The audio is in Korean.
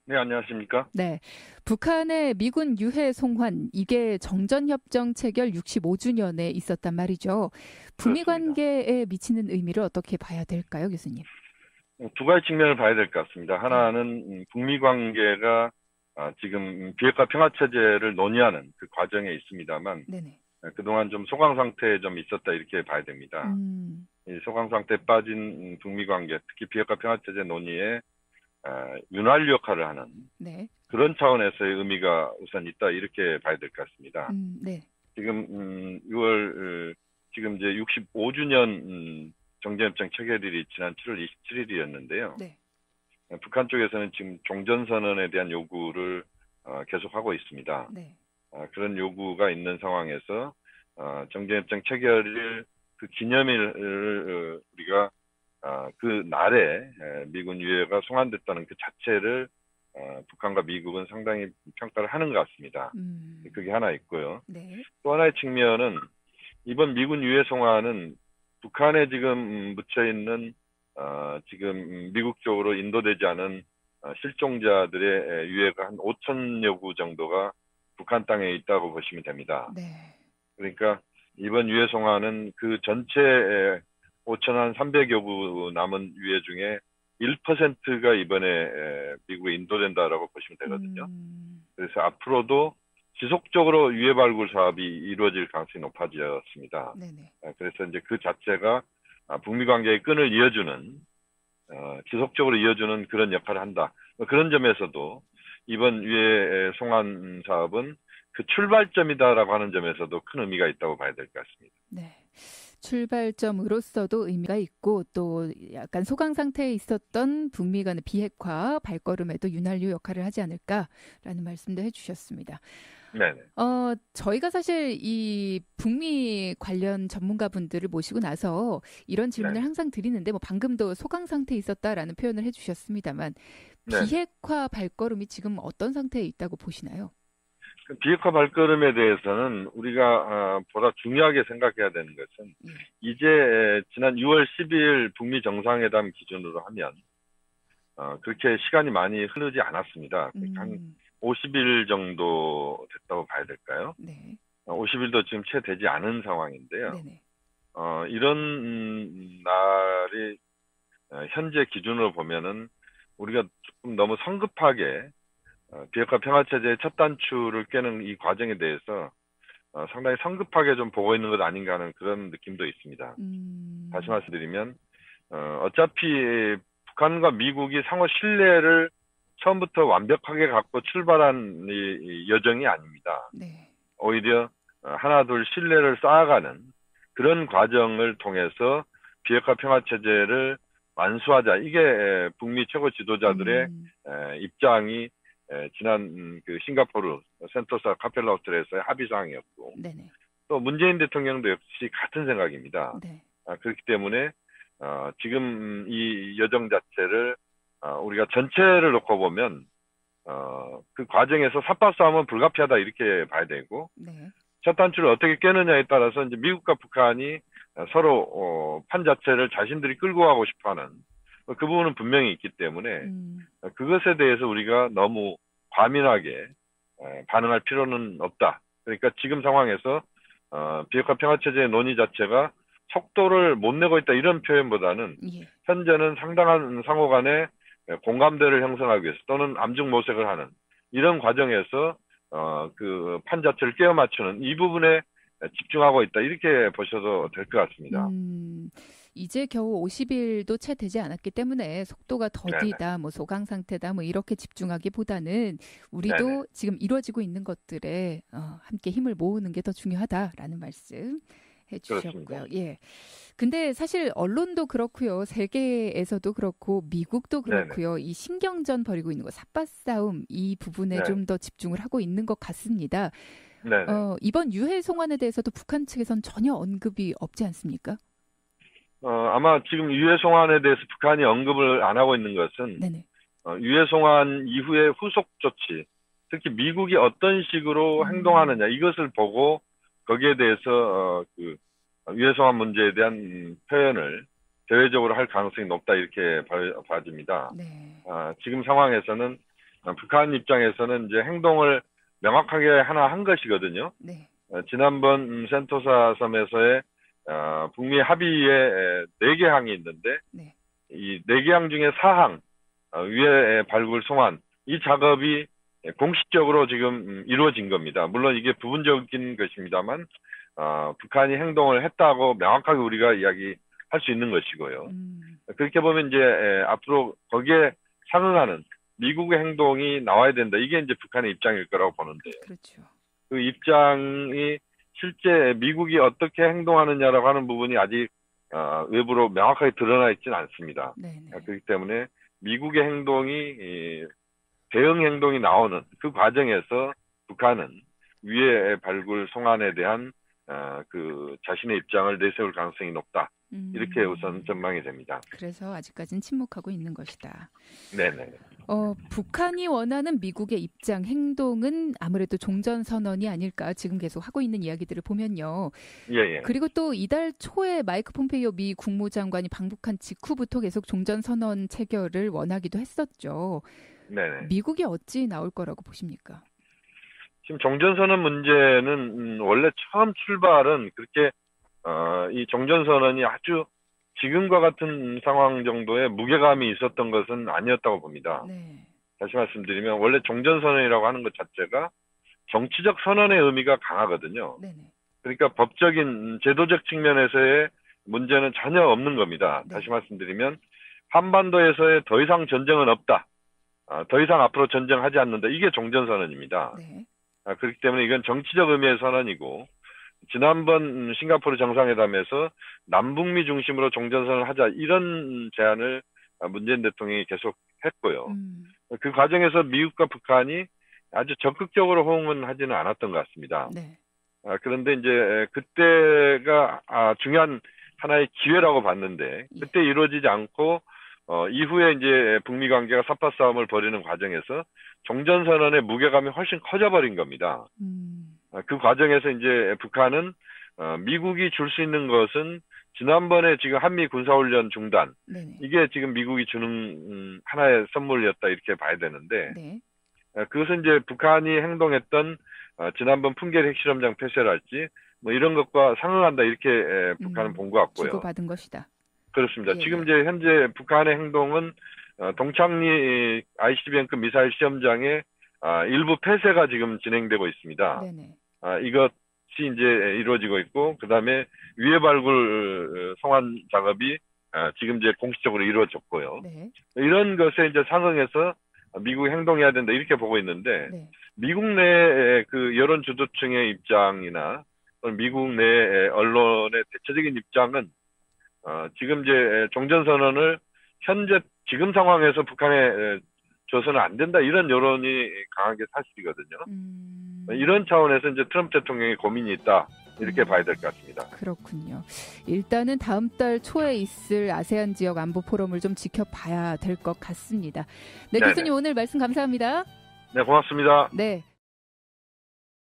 네, 안녕하십니까? 네. 북한의 미군 유해 송환, 이게 정전협정 체결 65주년에 있었단 말이죠. 북미 그렇습니다. 관계에 미치는 의미를 어떻게 봐야 될까요, 교수님? 두 가지 측면을 봐야 될 것 같습니다. 네. 하나는 북미 관계가 지금 비핵화 평화 체제를 논의하는 그 과정에 있습니다만 네네. 그동안 좀 소강 상태에 좀 있었다 이렇게 봐야 됩니다. 음, 이 소강 상태에 빠진 북미 관계, 특히 비핵화 평화 체제 논의에 윤활유 역할을 하는 네. 그런 차원에서의 의미가 우선 있다 이렇게 봐야 될 것 같습니다. 네. 지금 6월 지금 이제 65주년 정전협정 체결일이 지난 7월 27일이었는데요. 네. 북한 쪽에서는 지금 종전선언에 대한 요구를 계속하고 있습니다. 네. 그런 요구가 있는 상황에서 정전협정 체결일 그 기념일을 우리가 그 날에 미군 유해가 송환됐다는 그 자체를 북한과 미국은 상당히 평가를 하는 것 같습니다. 음, 그게 하나 있고요. 네. 또 하나의 측면은 이번 미군 유해 송환은 북한에 지금 묻혀 있는 지금 미국 쪽으로 인도되지 않은 실종자들의 유해가 한 5천여 구 정도가 북한 땅에 있다고 보시면 됩니다. 네. 그러니까 이번 유해 송환은 그 전체 5천 한 300여 구 남은 유해 중에 1%가 이번에 미국에 인도된다라고 보시면 되거든요. 음, 그래서 앞으로도 지속적으로 유해 발굴 사업이 이루어질 가능성이 높아졌습니다. 네네. 그래서 이제 그 자체가 북미 관계의 끈을 이어주는 지속적으로 이어주는 그런 역할을 한다. 그런 점에서도 이번 유해 송환 사업은 그 출발점이다라고 하는 점에서도 큰 의미가 있다고 봐야 될 것 같습니다. 네. 출발점으로서도 의미가 있고 또 약간 소강 상태에 있었던 북미 간의 비핵화 발걸음에도 윤활유 역할을 하지 않을까라는 말씀도 해주셨습니다. 네네. 저희가 사실 이 북미 관련 전문가분들을 모시고 나서 이런 질문을 네네. 항상 드리는데 뭐 방금도 소강 상태에 있었다라는 표현을 해주셨습니다만 네네. 비핵화 발걸음이 지금 어떤 상태에 있다고 보시나요? 그 비핵화 발걸음에 대해서는 우리가 보다 중요하게 생각해야 되는 것은 예. 이제 지난 6월 12일 북미 정상회담 기준으로 하면 그렇게 시간이 많이 흐르지 않았습니다. 그러니까 한 음, 50일 정도 됐다고 봐야 될까요? 네. 50일도 지금 채 되지 않은 상황인데요. 네네. 이런 날이 현재 기준으로 보면은 우리가 조금 너무 성급하게 비핵화 평화체제의 첫 단추를 깨는 이 과정에 대해서 상당히 성급하게 좀 보고 있는 것 아닌가 하는 그런 느낌도 있습니다. 다시 음, 말씀드리면 어차피 북한과 미국이 상호 신뢰를 처음부터 완벽하게 갖고 출발한 이 여정이 아닙니다. 네. 오히려 하나 둘 신뢰를 쌓아가는 그런 과정을 통해서 비핵화 평화 체제를 완수하자. 이게 북미 최고 지도자들의 음, 입장이 지난 그 싱가포르 센토사 카펠라 호텔에서의 합의 사항이었고 네네. 또 문재인 대통령도 역시 같은 생각입니다. 네. 그렇기 때문에 지금 이 여정 자체를 우리가 전체를 놓고 보면 그 과정에서 삿바 싸움은 불가피하다 이렇게 봐야 되고 네. 첫 단추를 어떻게 깨느냐에 따라서 이제 미국과 북한이 서로 판 자체를 자신들이 끌고 가고 싶어하는 그 부분은 분명히 있기 때문에 음, 그것에 대해서 우리가 너무 과민하게 반응할 필요는 없다. 그러니까 지금 상황에서 비핵화 평화 체제의 논의 자체가 속도를 못 내고 있다 이런 표현보다는 예. 현재는 상당한 상호 간의 공감대를 형성하기 위해서 또는 암중 모색을 하는 이런 과정에서 그 판 자체를 깨어 맞추는 이 부분에 집중하고 있다 이렇게 보셔도 될 것 같습니다. 음, 이제 겨우 50일도 채 되지 않았기 때문에 속도가 네네. 더디다, 뭐 소강 상태다, 뭐 이렇게 집중하기보다는 네네. 우리도 지금 이루어지고 있는 것들에 함께 힘을 모으는 게 더 중요하다라는 말씀 그렇습니다. 해주셨고요. 예. 근데 사실 언론도 그렇고요, 세계에서도 그렇고, 미국도 네네. 그렇고요, 이 신경전 벌이고 있는 거, 삿바 싸움 이 부분에 네. 좀 더 집중을 하고 있는 것 같습니다. 네네. 이번 유해 송환에 대해서도 북한 측에선 전혀 언급이 없지 않습니까? 아마 지금 유해 송환에 대해서 북한이 언급을 안 하고 있는 것은 네네. 유해 송환 이후의 후속 조치, 특히 미국이 어떤 식으로 음, 행동하느냐 이것을 보고 거기에 대해서 그 유해 송환 문제에 대한 표현을 대외적으로 할 가능성이 높다 이렇게 봐집니다. 네. 지금 상황에서는 북한 입장에서는 이제 행동을 명확하게 하나 한 것이거든요. 네. 지난번 센토사 섬에서의 북미 합의에 4개 항이 있는데 네. 이 4개 항 중에 4항 위에 발굴 송환 이 작업이 공식적으로 지금 이루어진 겁니다. 물론 이게 부분적인 것입니다만 북한이 행동을 했다고 명확하게 우리가 이야기할 수 있는 것이고요. 그렇게 보면 이제 앞으로 거기에 상응하는 미국의 행동이 나와야 된다. 이게 이제 북한의 입장일 거라고 보는데요. 그렇죠. 그 입장이 실제 미국이 어떻게 행동하느냐라고 하는 부분이 아직 외부로 명확하게 드러나 있지는 않습니다. 네네. 그렇기 때문에 미국의 행동이 대응 행동이 나오는 그 과정에서 북한은 위에 발굴 송환에 대한 그 자신의 입장을 내세울 가능성이 높다. 이렇게 우선 전망이 됩니다. 그래서 아직까지는 침묵하고 있는 것이다. 네네. 북한이 원하는 미국의 입장, 행동은 아무래도 종전선언이 아닐까 지금 계속 하고 있는 이야기들을 보면요. 예. 그리고 또 이달 초에 마이크 폼페이오 미 국무장관이 방북한 직후부터 계속 종전선언 체결을 원하기도 했었죠. 네네. 미국이 어찌 나올 거라고 보십니까? 지금 종전선언 문제는 원래 처음 출발은 그렇게 이 종전선언이 아주 지금과 같은 상황 정도의 무게감이 있었던 것은 아니었다고 봅니다. 네. 다시 말씀드리면 원래 종전선언이라고 하는 것 자체가 정치적 선언의 의미가 강하거든요. 네네. 그러니까 법적인 제도적 측면에서의 문제는 전혀 없는 겁니다. 네. 다시 말씀드리면 한반도에서의 더 이상 전쟁은 없다. 더 이상 앞으로 전쟁하지 않는다. 이게 종전선언입니다. 네. 그렇기 때문에 이건 정치적 의미의 선언이고 지난번 싱가포르 정상회담에서 남북미 중심으로 종전선언을 하자 이런 제안을 문재인 대통령이 계속 했고요. 그 과정에서 미국과 북한이 아주 적극적으로 호응은 하지는 않았던 것 같습니다. 네. 그런데 이제 그때가 중요한 하나의 기회라고 봤는데 그때 이루어지지 않고 이후에 이제 북미 관계가 삿바 싸움을 벌이는 과정에서 종전선언의 무게감이 훨씬 커져버린 겁니다. 그 과정에서 이제 북한은 미국이 줄 수 있는 것은 지난번에 지금 한미 군사훈련 중단 네네. 이게 지금 미국이 주는 하나의 선물이었다 이렇게 봐야 되는데 네. 그것은 이제 북한이 행동했던 지난번 풍계리 핵실험장 폐쇄랄지 뭐 이런 것과 상응한다 이렇게 북한은 본 것 같고요. 주고받은 것이다. 그렇습니다. 예. 지금 이제 현재 북한의 행동은 동창리 ICBM급 미사일 시험장의 일부 폐쇄가 지금 진행되고 있습니다. 네네. 이것이 이제 이루어지고 있고 그다음에 위해 발굴 송환 작업이 지금 이제 공식적으로 이루어졌고요. 네. 이런 것에 이제 상응해서 미국이 행동해야 된다 이렇게 보고 있는데 네. 미국 내 그 여론 주도층의 입장이나 미국 내 언론의 대체적인 입장은 지금 이제 종전선언을 현재 지금 상황에서 북한에 줘서는 안 된다 이런 여론이 강한 게 사실이거든요. 이런 차원에서 이제 트럼프 대통령의 고민이 있다 이렇게 봐야 될 것 같습니다. 그렇군요. 일단은 다음 달 초에 있을 아세안 지역 안보 포럼을 좀 지켜봐야 될 것 같습니다. 네, 네네. 교수님 오늘 말씀 감사합니다. 네, 고맙습니다. 네.